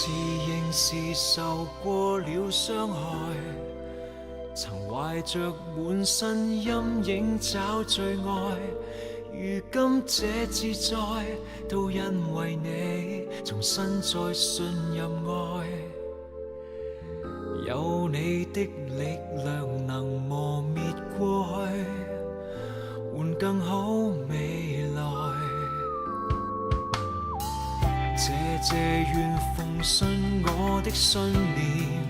自認是受過了傷害，曾懷着滿身陰影找最愛，如今這自在都因為你重新再信任愛，有你的力量能磨滅過去，換更好未來。謝願奉信我的信念，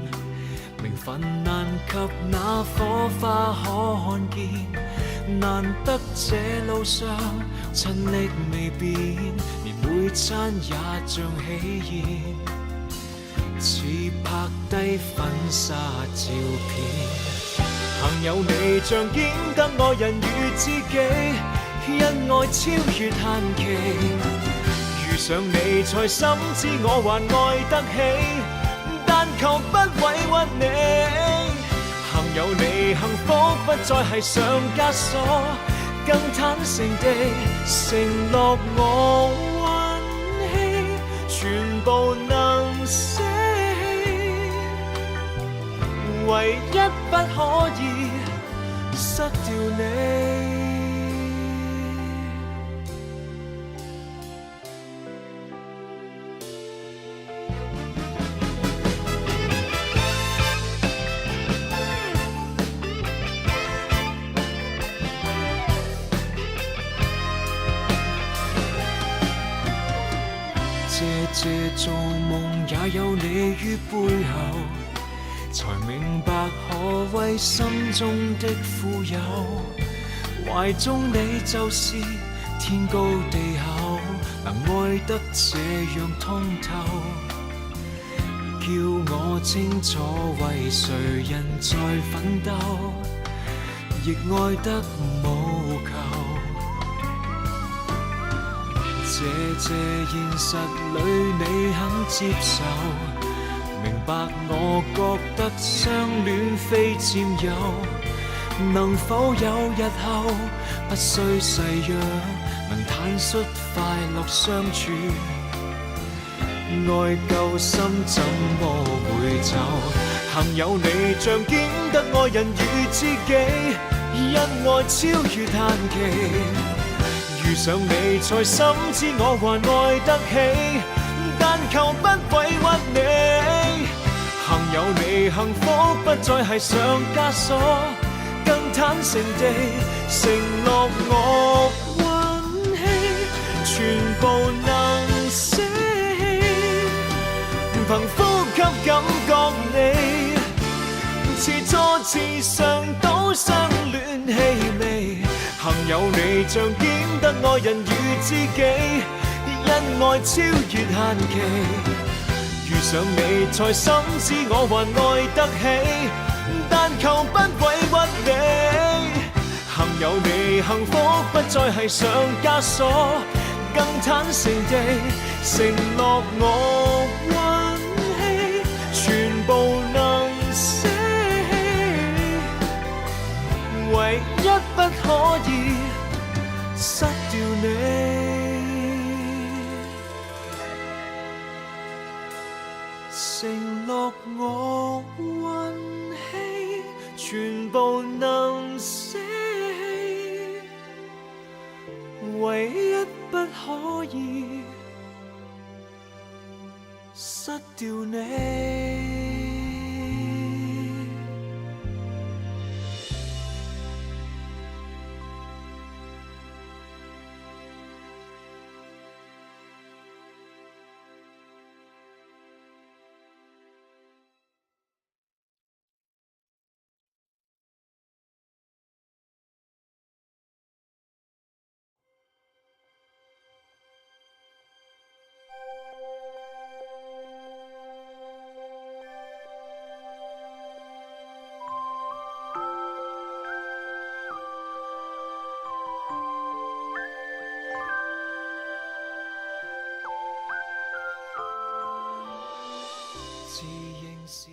名分難及那火花可看見，難得這路上親昵未變，連每餐也像喜宴，似拍低婚紗照片。幸有你像顯得愛人如知己，因愛超越限期。遇上你才深知我還愛得起，但求不委屈你。幸有你幸福不再係上枷鎖，更坦誠地承諾我運氣全部能捨棄，唯一不可以失掉你。這做夢也有你於背後，才明白何謂心中的富有。懷中你就是天高地厚，能愛得這樣通透，叫我清楚為誰人在奮鬥，亦愛得無求。這現實裏你肯接受，明白我覺得相戀非佔有，能否有日後不需誓約，能坦率快樂相處，愛夠深怎麼會走？幸有你像見得愛人如知己，因愛超越限期。遇上你才深知我還愛得起，但求不委屈你。幸有你幸福不再係上枷鎖，更坦誠地承諾我運氣全部能捨棄，憑呼吸感覺你似初次嘗到相戀氣味。幸有你像見得愛人如知己，因愛超越限期。遇上你才深知我還愛得起，但求不委屈你。幸有你幸福不再係上枷鎖，更坦誠地承諾我運氣全部能捨棄，唯一不可以失掉你。承諾我運氣全部能捨棄，唯一不可以失掉你。自認是